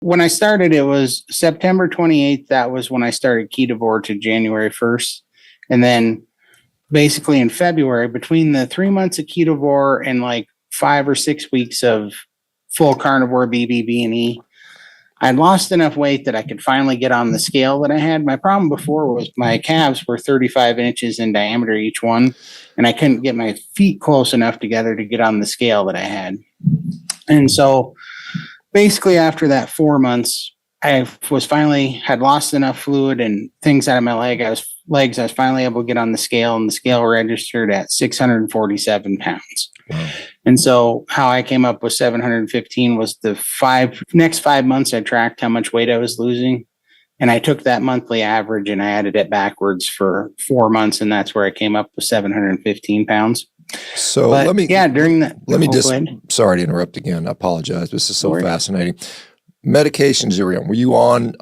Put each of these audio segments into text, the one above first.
When I started, it was September 28th. That was when I started Ketovore to January 1st. And then basically in February, between the 3 months of Ketovore and like 5 or 6 weeks of full carnivore BBB&E, I'd lost enough weight that I could finally get on the scale that I had. My problem before was my calves were 35 inches in diameter each one, and I couldn't get my feet close enough together to get on the scale that I had. And so basically after that 4 months, I was finally had lost enough fluid and things out of my legs. I was finally able to get on the scale, and the scale registered at 647 pounds. Wow. And so how I came up with 715 was the next 5 months I tracked how much weight I was losing. And I took that monthly average and I added it backwards for 4 months. And that's where I came up with 715 pounds. So But during that, sorry to interrupt again. I apologize. This is so fascinating. Medications you were on. Were you on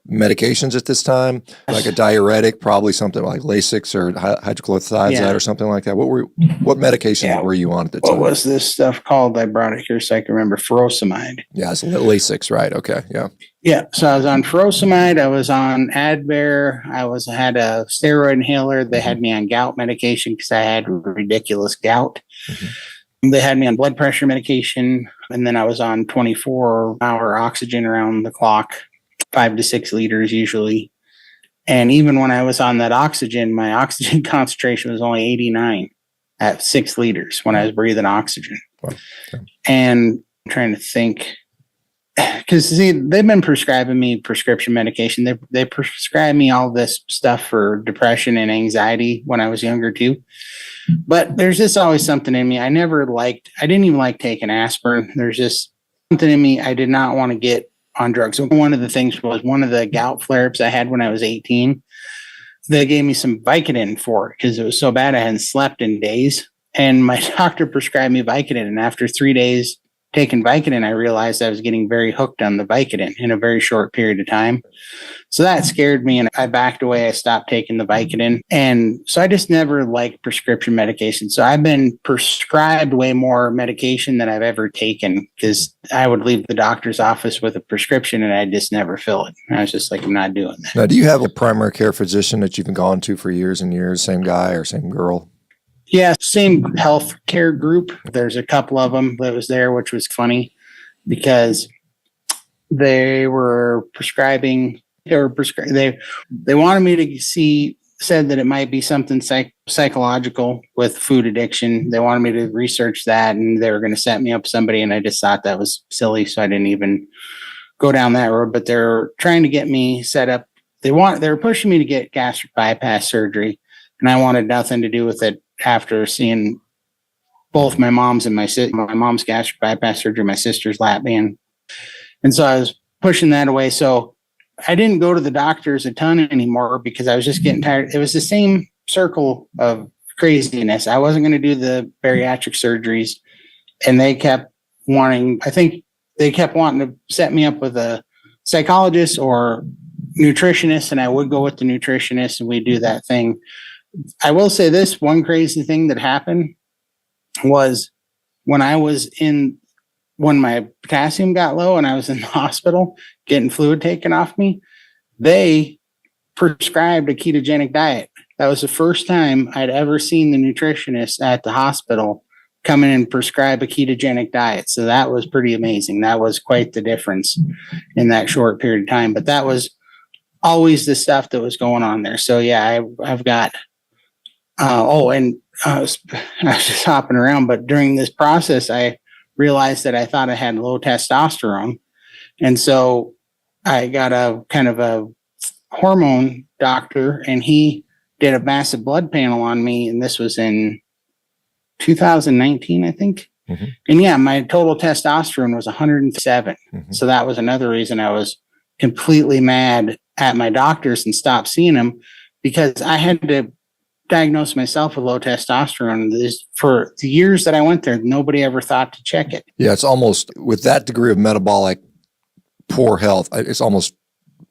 medications at this time? Like a diuretic, probably something like Lasix or hydrochlorothiazide or something like that? What medications were you on at the time? What was this stuff called? I brought it here so I can remember. Furosemide. Yeah, it's Lasix, right? Okay, yeah. Yeah, so I was on furosemide. I was on Advair. I had a steroid inhaler. They had me on gout medication because I had ridiculous gout. Mm-hmm. They had me on blood pressure medication, and then I was on 24-hour oxygen around the clock, 5 to 6 liters usually. And even when I was on that oxygen, my oxygen concentration was only 89 at 6 liters when I was breathing oxygen. Wow. Okay. And I'm trying to think, because they've been prescribing me prescription medication. They prescribed me all this stuff for depression and anxiety when I was younger too. But there's just always something in me. I didn't even like taking aspirin. There's just something in me. I did not want to get on drugs. So one of the things was one of the gout flare-ups I had when I was 18. They gave me some Vicodin for it because it was so bad I hadn't slept in days. And my doctor prescribed me Vicodin. And after 3 days taking Vicodin, I realized I was getting very hooked on the Vicodin in a very short period of time. So that scared me, and I backed away. I stopped taking the Vicodin. And so I just never liked prescription medication. So I've been prescribed way more medication than I've ever taken because I would leave the doctor's office with a prescription and I'd just never fill it. I was just like, I'm not doing that. Now, do you have a primary care physician that you've been gone to for years and years? Same guy or same girl? Yeah, same health care group. There's a couple of them that was there, which was funny because they were prescribing. They wanted me to said that it might be something psychological with food addiction. They wanted me to research that, and they were going to set me up with somebody, and I just thought that was silly, so I didn't even go down that road. But they're trying to get me set up. They were pushing me to get gastric bypass surgery, and I wanted nothing to do with it after seeing both my mom's and my mom's gastric bypass surgery, my sister's lap band. And so I was pushing that away. So I didn't go to the doctors a ton anymore because I was just getting tired. It was the same circle of craziness. I wasn't going to do the bariatric surgeries, and they kept wanting to set me up with a psychologist or nutritionist, and I would go with the nutritionist and we'd do that thing. I will say this one crazy thing that happened was when my potassium got low and I was in the hospital getting fluid taken off me, they prescribed a ketogenic diet. That was the first time I'd ever seen the nutritionist at the hospital come in and prescribe a ketogenic diet. So that was pretty amazing. That was quite the difference in that short period of time. But that was always the stuff that was going on there. So yeah, I've got, I was just hopping around, but during this process, I realized that I thought I had low testosterone. And so I got a kind of a hormone doctor, and he did a massive blood panel on me. And this was in 2019, I think. Mm-hmm. And yeah, my total testosterone was 107. Mm-hmm. So that was another reason I was completely mad at my doctors and stopped seeing them, because I had to diagnose myself with low testosterone. For the years that I went there, nobody ever thought to check it. Yeah, it's almost, with that degree of metabolic poor health, it's almost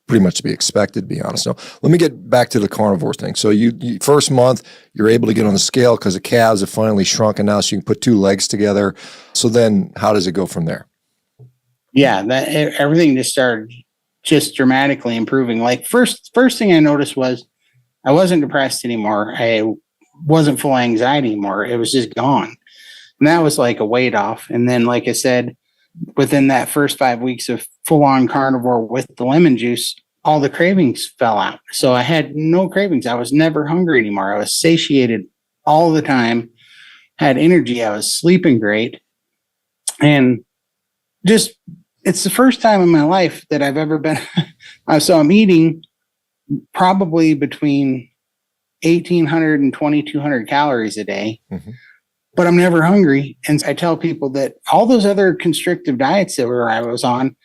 pretty much to be expected, to be honest. Now, let me get back to the carnivore thing. So you first month, you're able to get on the scale because the calves have finally shrunk, and now so you can put two legs together. So then how does it go from there? Yeah, everything just started just dramatically improving. Like first thing I noticed was I wasn't depressed anymore. I wasn't full of anxiety anymore. It was just gone. And that was like a weight off. And then, like I said, within that first 5 weeks of full on carnivore with the lemon juice, all the cravings fell out. So I had no cravings. I was never hungry anymore. I was satiated all the time, had energy. I was sleeping great. And just, it's the first time in my life that I've ever been. So I'm eating probably between 1,800 and 2,200 calories a day. Mm-hmm. But I'm never hungry. And I tell people that all those other constrictive diets that I was on,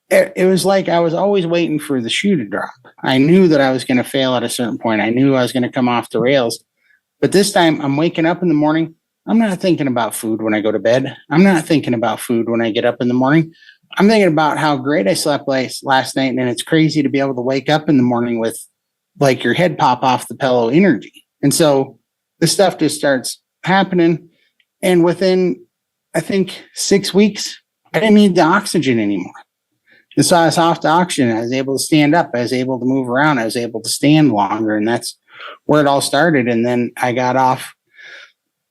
it was like I was always waiting for the shoe to drop. I knew that I was going to fail at a certain point. I knew I was going to come off the rails. But this time I'm waking up in the morning. I'm not thinking about food when I go to bed. I'm not thinking about food when I get up in the morning. I'm thinking about how great I slept last night. And it's crazy to be able to wake up in the morning with like your head pop off the pillow energy. And so this stuff just starts happening. And within, I think, 6 weeks, I didn't need the oxygen anymore. So I was off the oxygen. I was able to stand up. I was able to move around. I was able to stand longer. And that's where it all started. And then I got off.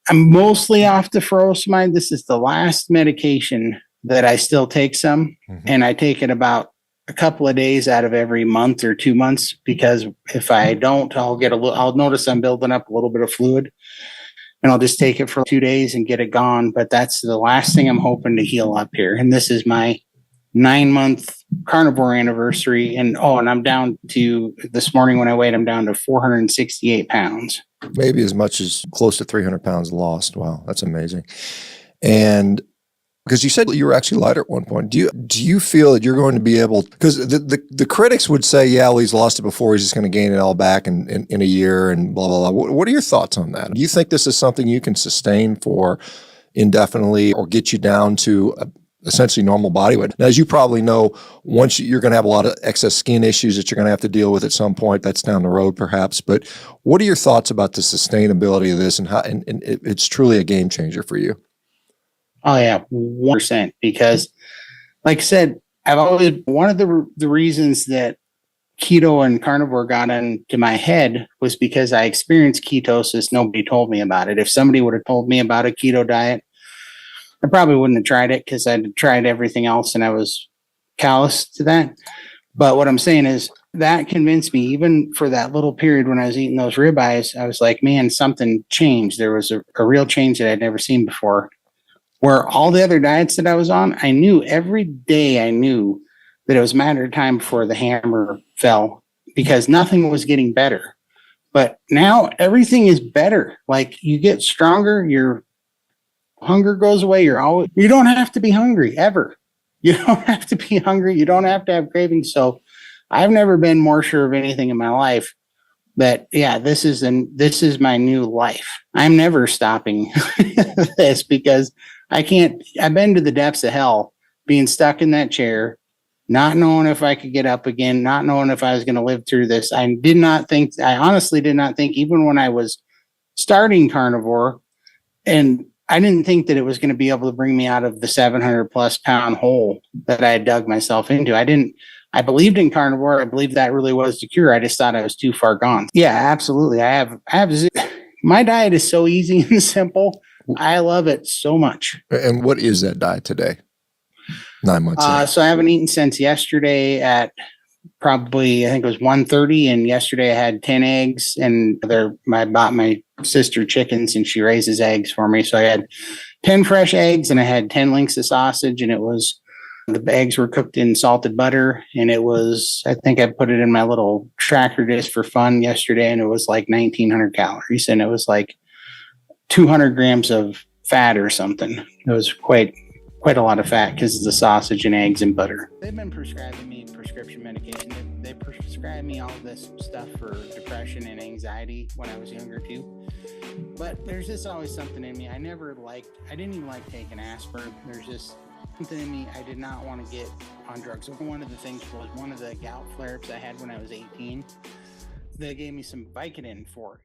I'm mostly off the furosemide. This is the last medication that I still take some. Mm-hmm. And I take it about a couple of days out of every month or 2 months, because if I don't, I'll notice I'm building up a little bit of fluid. And I'll just take it for 2 days and get it gone. But that's the last thing I'm hoping to heal up here. And this is my 9-month carnivore anniversary. And I'm down to, this morning when I weighed, I'm down to 468 pounds. Maybe as much as close to 300 pounds lost. Wow, that's amazing. And because you said you were actually lighter at one point, do you feel that you're going to be able? Because the critics would say, yeah, well, he's lost it before, he's just going to gain it all back in a year, and blah blah blah. What are your thoughts on that? Do you think this is something you can sustain for indefinitely, or get you down to essentially normal body weight? Now, as you probably know, once you're going to have a lot of excess skin issues that you're going to have to deal with at some point. That's down the road, perhaps. But what are your thoughts about the sustainability of this, and how? And it's truly a game changer for you. Oh yeah, 100%. Because, like I said, I've always, one of the reasons that keto and carnivore got into my head was because I experienced ketosis. Nobody told me about it. If somebody would have told me about a keto diet, I probably wouldn't have tried it, because I'd tried everything else and I was callous to that. But what I'm saying is that convinced me, even for that little period when I was eating those ribeyes, I was like, man, something changed. There was a real change that I'd never seen before. Where all the other diets that I was on, I knew every day, I knew that it was a matter of time before the hammer fell, because nothing was getting better. But now everything is better. Like, you get stronger, your hunger goes away. You don't have to be hungry ever. You don't have to be hungry. You don't have to have cravings. So I've never been more sure of anything in my life that, yeah, this is my new life. I'm never stopping this, because I've been to the depths of hell, being stuck in that chair, not knowing if I could get up again, not knowing if I was going to live through this. I honestly did not think, even when I was starting carnivore, and I didn't think that it was going to be able to bring me out of the 700 plus pound hole that I had dug myself into. I believed in carnivore. I believed that really was the cure. I just thought I was too far gone. Yeah, absolutely. My diet is so easy and simple. I love it so much. And what is that diet today? 9 months in. So I haven't eaten since yesterday at probably, I think it was 1:30. And yesterday I had 10 eggs, and I bought my sister chickens and she raises eggs for me. So I had 10 fresh eggs and I had 10 links of sausage, and the eggs were cooked in salted butter, and I think I put it in my little tracker just for fun yesterday, and it was like 1,900 calories, and it was like 200 grams of fat or something. It was quite a lot of fat because of the sausage and eggs and butter. They've been prescribing me prescription medication. They prescribed me all this stuff for depression and anxiety when I was younger too. But there's just always something in me. I didn't even like taking aspirin. There's just something in me. I did not want to get on drugs. One of the things was one of the gout flare-ups I had when I was 18. They gave me some Vicodin for it.